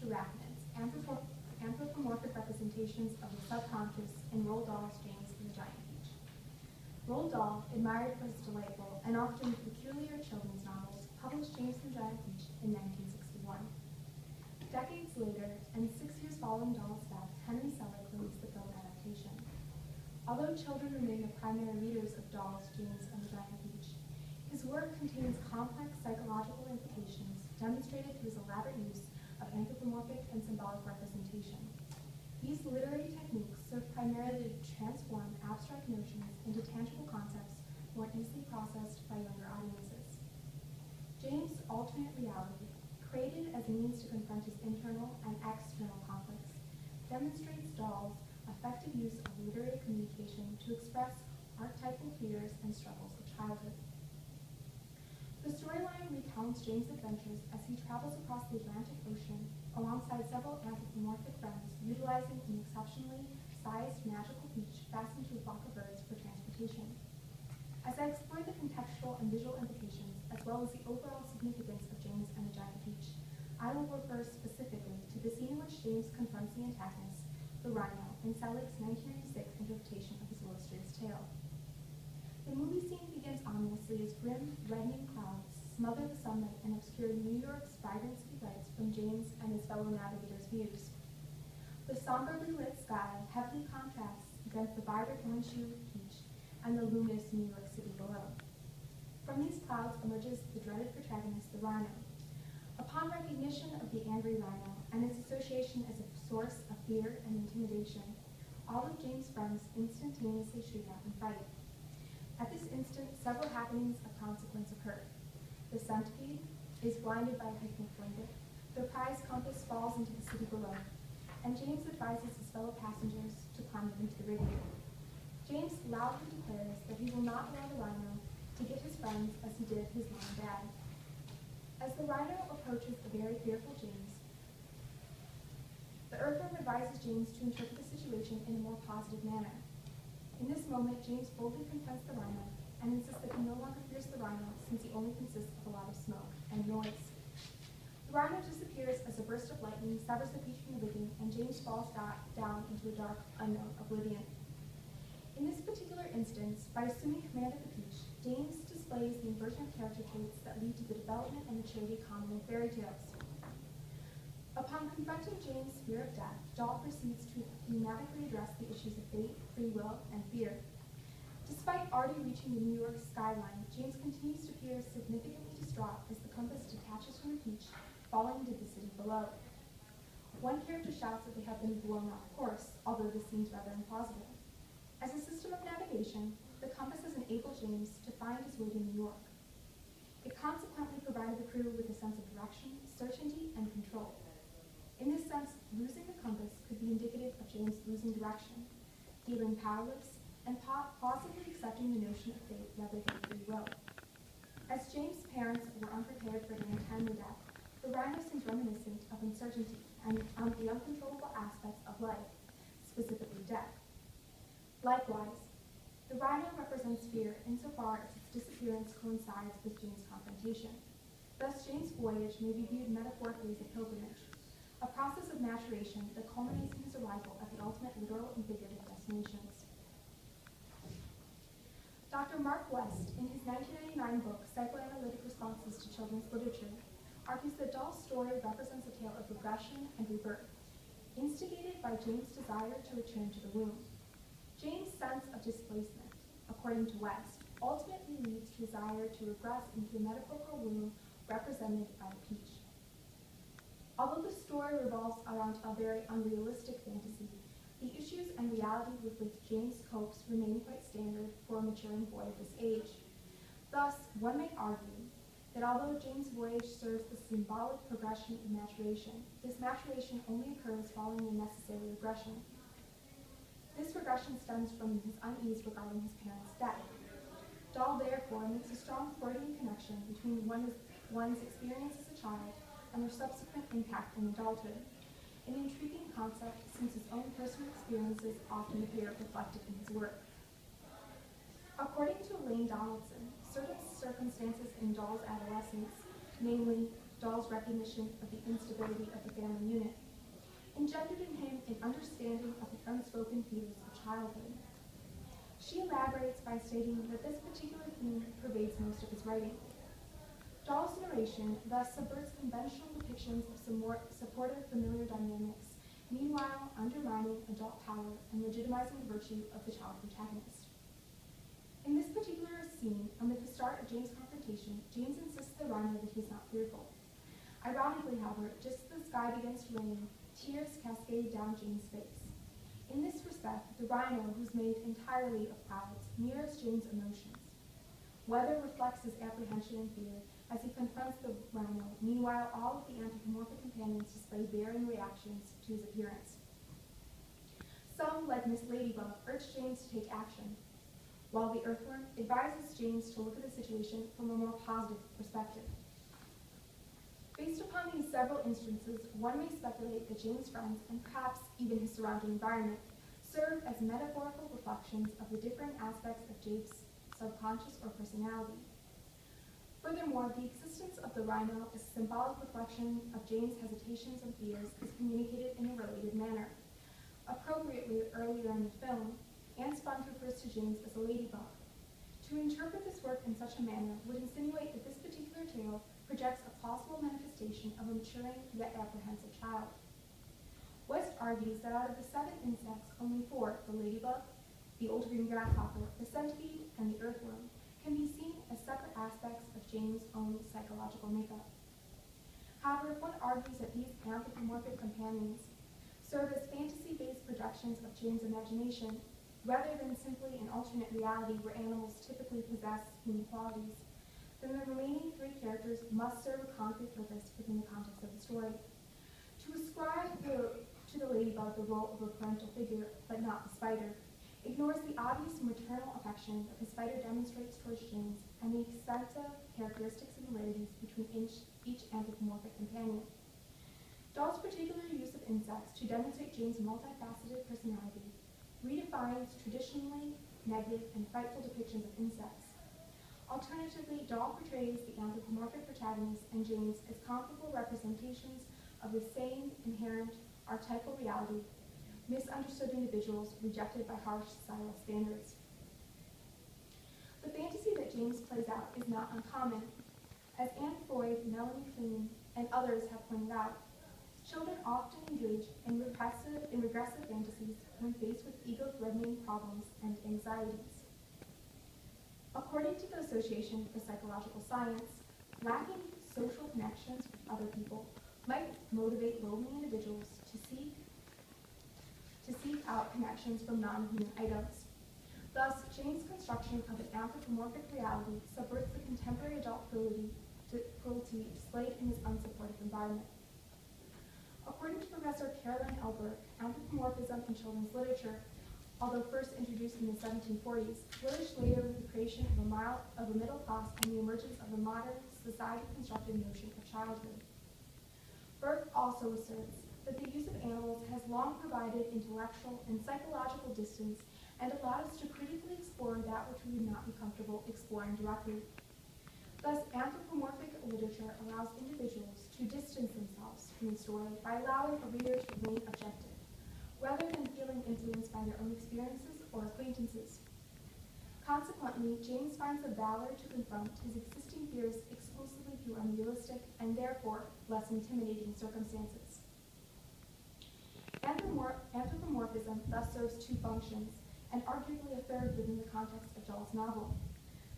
to arachnids, anthropomorphic representations of the subconscious in Roald Dahl's James and the Giant Peach. Roald Dahl, admired for his delightful and often peculiar children's novels, published James and the Giant Peach in 1961. Decades later, and 6 years following Dahl's death, Henry Selick released the film adaptation. Although children remain the primary readers of Dahl's James and the Giant Peach, his work contains complex psychological implications demonstrated through his elaborate use of anthropomorphic and symbolic representation. These literary techniques serve primarily to transform abstract notions into tangible concepts more easily processed by younger audiences. James' alternate reality, created as a means to confront his internal and external conflicts, demonstrates Dahl's effective use of literary communication to express archetypal fears and struggles of childhood. The storyline recounts James' adventures as he travels across the Atlantic Ocean alongside several anthropomorphic friends, utilizing an exceptionally sized magical peach fastened to a flock of birds for transportation. As I explore the contextual and visual implications, as well as the overall significance of James and the Giant Peach, I will refer specifically to the scene in which James confronts the antagonist, the rhino, in Selick's 1996 interpretation of his illustrated tale. The movie scene begins ominously as grim, reddening clouds smother the sunlight and obscure New York's vibrant city lights from James and his fellow navigators' views. The somberly lit sky heavily contrasts against the vibrant orange-hued peach and the luminous New York City below. From these clouds emerges the dreaded protagonist, the rhino. Upon recognition of the angry rhino and its association as a source of fear and intimidation, all of James' friends instantaneously shriek out and fight. At this instant, several happenings of consequence occur. The centipede is blinded by a picnic blanket, their prized compass falls into the city below, and James advises his fellow passengers to climb up into the radio. James loudly declares that he will not allow the rhino to get his friends as he did his mom and dad. As the rhino approaches the very fearful James, the earthworm advises James to interpret the situation in a more positive manner. In this moment, James boldly confronts the rhino and insists that he no longer fears the rhino since he only consists of a lot of smoke and noise. The rhino disappears as a burst of lightning severs the peach from the rigging, and James falls down into a dark, unknown oblivion. In this particular instance, by assuming command of the peach, James displays the inversion of character traits that lead to the development and maturity common in fairy tales. Upon confronting James' fear of death, Dahl proceeds to thematically address the issues of fate, free will, and fear. Despite already reaching the New York skyline, James continues to appear significantly distraught as the compass detaches from the peach, falling into the city below. One character shouts that they have been blown off course, although this seems rather implausible. As a system of navigation, the compass has enabled James to find his way to New York. It consequently provided the crew with a sense of direction, certainty, and control. In this sense, losing the compass could be indicative of James losing direction, feeling powerless, and possibly accepting the notion of fate rather than free will. As James' parents were unprepared for an untimely death, the rhino seems reminiscent of uncertainty and the uncontrollable aspects of life, specifically death. Likewise, the rhino represents fear insofar as its disappearance coincides with James' confrontation. Thus, James' voyage may be viewed metaphorically as a pilgrimage, a process of maturation that culminates in his arrival at the ultimate literal and figurative destinations. Dr. Mark West, in his 1999 book, Psychoanalytic Responses to Children's Literature, argues that Dahl's story represents a tale of regression and rebirth, instigated by James' desire to return to the womb. James' sense of displacement, according to West, ultimately leads to desire to regress into the metaphorical womb represented by the peach. Although the story revolves around a very unrealistic fantasy, the issues and reality with which James copes remain quite standard for a maturing boy of this age. Thus, one may argue that although James' voyage serves the symbolic progression of maturation, this maturation only occurs following a necessary regression. This regression stems from his unease regarding his parents' death. Dahl therefore makes a strong Freudian connection between one's experience as a child and their subsequent impact in adulthood, an intriguing concept since his own personal experiences often appear reflected in his work. According to Elaine Donaldson, certain circumstances in Dahl's adolescence, namely Dahl's recognition of the instability of the family unit, engendered in him an understanding of the unspoken fears of childhood. She elaborates by stating that this particular theme pervades most of his writing. Dahl's narration thus subverts conventional depictions of some more supportive familiar dynamics, meanwhile undermining adult power and legitimizing the virtue of the child protagonist. In this particular scene, amid the start of Jane's confrontation, James insists to the rhino that he's not fearful. Ironically, however, just as the sky begins to rain, tears cascade down Jane's face. In this respect, the rhino, who's made entirely of clouds, mirrors Jane's emotions. Weather reflects his apprehension and fear as he confronts the rhino. Meanwhile, all of the anthropomorphic companions display varying reactions to his appearance. Some, like Miss Ladybug, urge James to take action, while the earthworm advises James to look at the situation from a more positive perspective. Based upon these several instances, one may speculate that James' friends, and perhaps even his surrounding environment, serve as metaphorical reflections of the different aspects of James' subconscious or personality. Furthermore, the existence of the rhino as a symbolic reflection of James' hesitations and fears is communicated in a related manner. Appropriately, earlier in the film, Anne Spunt refers to James as a ladybug. To interpret this work in such a manner would insinuate that this particular tale projects a plausible manifestation of a maturing yet apprehensive child. West argues that out of the 7 insects, only 4, the ladybug, the old green grasshopper, the centipede, and the earthworm, can be seen as separate aspects of James' own psychological makeup. However, if one argues that these anthropomorphic companions serve as fantasy-based projections of James' imagination, rather than simply an alternate reality where animals typically possess human qualities, then the remaining 3 characters must serve a concrete purpose within the context of the story. To ascribe to the ladybug the role of a parental figure, but not the spider, ignores the obvious maternal affection that the spider demonstrates towards James and the extensive characteristic similarities between each anthropomorphic companion. Dahl's particular use of insects to demonstrate James' multifaceted personality redefines traditionally negative and frightful depictions of insects. Alternatively, Dahl portrays the anthropomorphic protagonist and James as comparable representations of the same inherent archetypal reality, misunderstood individuals rejected by harsh societal standards. The fantasy that James plays out is not uncommon. As Anne Freud, Melanie Klein, and others have pointed out, children often engage in regressive fantasies when faced with ego-threatening problems and anxieties. According to the Association for Psychological Science, lacking social connections with other people might motivate lonely individuals to seek out connections from non-human items. Thus, James' construction of an anthropomorphic reality subverts the contemporary adult cruelty displayed in his unsupportive environment. According to Professor Caroline Elberg, anthropomorphism in children's literature, although first introduced in the 1740s, flourished later with the creation of a middle class and the emergence of the modern, society-constructed notion of childhood. Burke also asserts that the use of animals has long provided intellectual and psychological distance and allowed us to critically explore that which we would not be comfortable exploring directly. Thus, anthropomorphic literature allows individuals to distance themselves from the story by allowing a reader to remain objective, rather than feeling influenced by their own experiences or acquaintances. Consequently, James finds the valor to confront his existing fears exclusively through unrealistic and therefore less intimidating circumstances. Anthropomorphism thus serves 2 functions, and arguably a third within the context of Dahl's novel.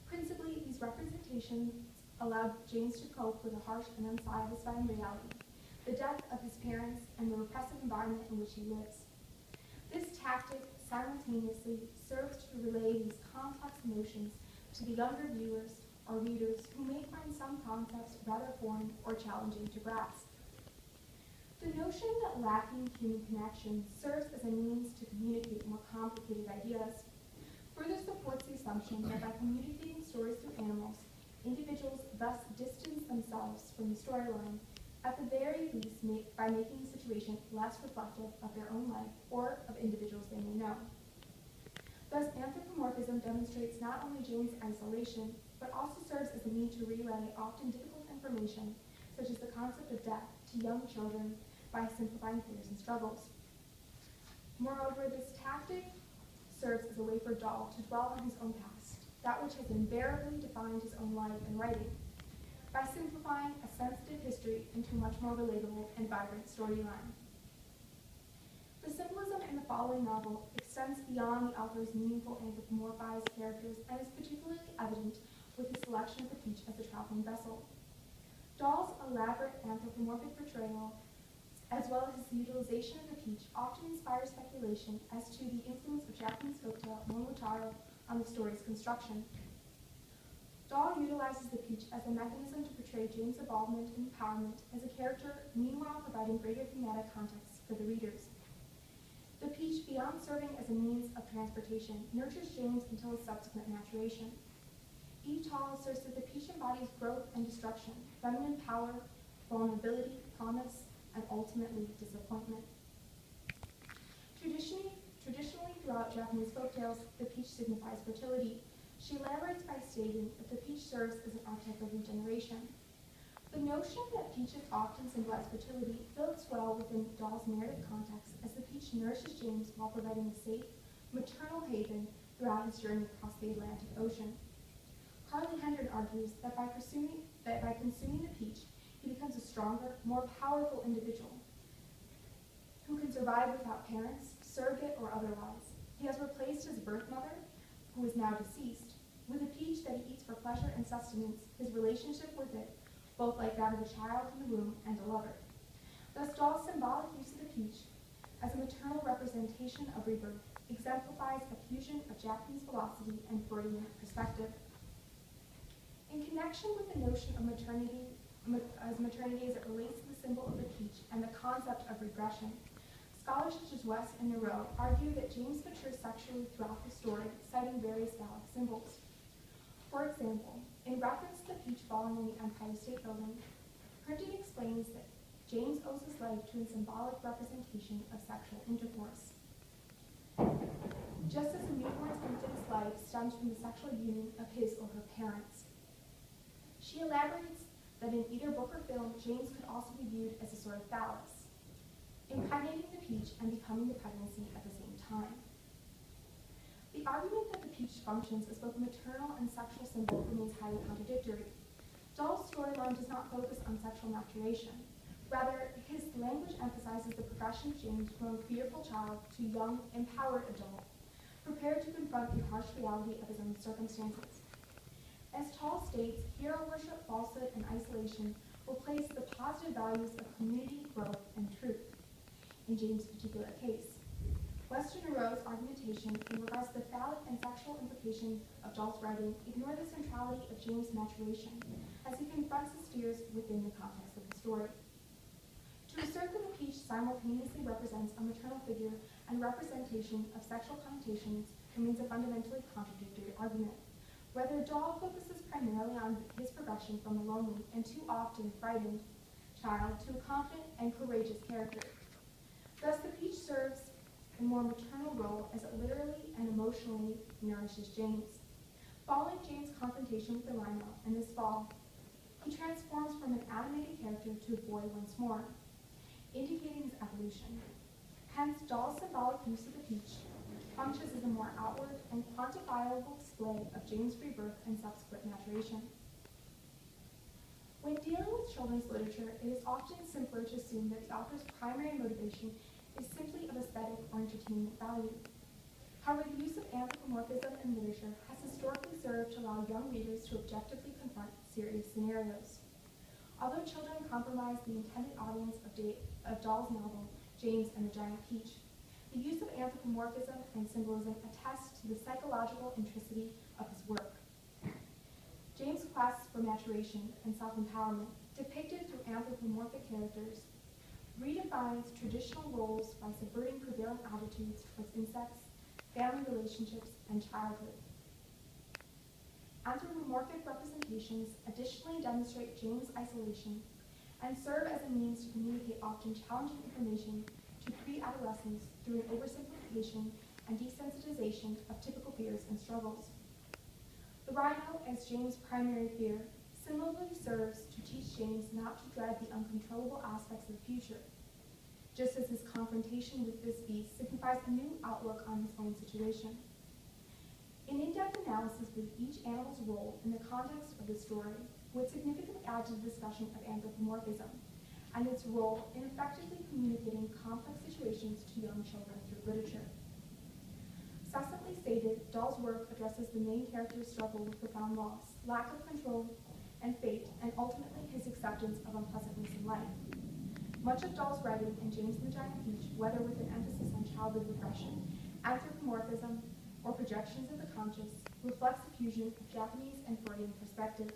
Principally, these representations allowed James to cope with a harsh and unsatisfying reality, the death of his parents and the repressive environment in which he lives. This tactic simultaneously serves to relay these complex emotions to the younger viewers or readers who may find some concepts rather foreign or challenging to grasp. The notion that lacking human connection serves as a means to communicate more complicated ideas further supports the assumption that by communicating stories through animals, individuals thus distance themselves from the storyline, at the very least by making the situation less reflective of their own life or of individuals they may know. Thus, anthropomorphism demonstrates not only James' isolation, but also serves as a means to relay often difficult information, such as the concept of death, to young children by simplifying fears and struggles. Moreover, this tactic serves as a way for Dahl to dwell on his own past, that which has invariably defined his own life and writing, by simplifying a sensitive history into a much more relatable and vibrant storyline. The symbolism in the following novel extends beyond the author's meaningful anthropomorphized characters and is particularly evident with his selection of the peach as a traveling vessel. Dahl's elaborate anthropomorphic portrayal, as well as his utilization of the peach, often inspires speculation as to the influence of Japanese folktale Momotaro on the story's construction. Dahl utilizes the peach as a mechanism to portray James' involvement and empowerment as a character, meanwhile providing greater thematic context for the readers. The peach, beyond serving as a means of transportation, nurtures James until his subsequent maturation. Eve Dahl asserts that the peach embodies growth and destruction, feminine power, vulnerability, promise, and ultimately disappointment. Traditionally throughout Japanese folktales, the peach signifies fertility. She elaborates by stating that the peach serves as an archetype of regeneration. The notion that peaches often symbolize fertility fits well within Dahl's narrative context, as the peach nourishes James while providing a safe, maternal haven throughout his journey across the Atlantic Ocean. Carly Hendren argues that by consuming the peach, he becomes a stronger, more powerful individual who can survive without parents, surrogate or otherwise. He has replaced his birth mother, who is now deceased, with a peach that he eats for pleasure and sustenance, his relationship with it, both like that of a child in the womb and a lover. Thus, Dahl's symbolic use of the peach as a maternal representation of rebirth exemplifies a fusion of Japanese philosophy and Freudian perspective. In connection with the notion of maternity as it relates to the symbol of the peach and the concept of regression, scholars such as West and Narrow argue that James matures sexually throughout the story, citing various phallic symbols. For example, in reference to the peach falling on the Empire State Building, Herndon explains that James owes his life to a symbolic representation of sexual intercourse. Just as a newborn's infant's life stems from the sexual union of his or her parents. She elaborates that in either book or film, James could also be viewed as a sort of phallus, impregnating the peach and becoming the pregnancy at the same time. The argument that the peach functions as both a maternal and sexual symbol remains highly contradictory. Dahl's storyline does not focus on sexual maturation. Rather, his language emphasizes the progression of James from a fearful child to young, empowered adult, prepared to confront the harsh reality of his own circumstances. As Dahl states, hero worship, falsehood, and isolation replace the positive values of community, growth, and truth. In James' particular case, Western Narrow's argumentation in regards to the phallic and sexual implications of Dahl's writing ignore the centrality of James' maturation as he confronts his fears within the context of the story. To assert that the peach simultaneously represents a maternal figure and representation of sexual connotations remains a fundamentally contradictory argument. Whether Dahl focuses primarily on his progression from a lonely and too often frightened child to a confident and courageous character. Thus, the peach serves a more maternal role as it literally and emotionally nourishes James. Following James' confrontation with the rhino and his fall, he transforms from an animated character to a boy once more, indicating his evolution. Hence, Dahl's symbolic use of the peach functions as a more outward and quantifiable display of James' rebirth and subsequent maturation. When dealing with children's literature, it is often simpler to assume that the author's primary motivation is simply of aesthetic or entertainment value. However, the use of anthropomorphism in literature has historically served to allow young readers to objectively confront serious scenarios. Although children compromise the intended audience of Dahl's novel, James and the Giant Peach, the use of anthropomorphism and symbolism attests to the psychological intricity of his work. James' quest for maturation and self-empowerment, depicted through anthropomorphic characters, redefines traditional roles by subverting prevailing attitudes towards insects, family relationships, and childhood. Anthropomorphic representations additionally demonstrate James' isolation and serve as a means to communicate often challenging information to pre-adolescents through an oversimplification and desensitization of typical fears and struggles. The rhino, as James' primary fear, similarly serves to teach James not to dread the uncontrollable aspects of the future, just as his confrontation with this beast signifies a new outlook on his own situation. An in-depth analysis of each animal's role in the context of the story would significantly add to the discussion of anthropomorphism and its role in effectively communicating complex situations to young children through literature. Succinctly stated, Dahl's work addresses the main character's struggle with profound loss, lack of control, and fate, and ultimately his acceptance of unpleasantness in life. Much of Dahl's writing in James and the Giant Peach, whether with an emphasis on childhood regression, anthropomorphism, or projections of the conscious, reflects the fusion of Japanese and Freudian perspective.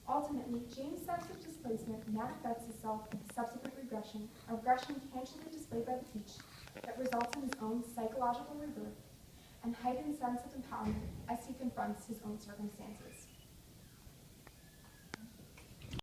Ultimately, James' sense of displacement manifests itself in subsequent regression, a regression tangibly displayed by the Peach that results in his own psychological rebirth and heightened sense of empowerment as he confronts his own circumstances.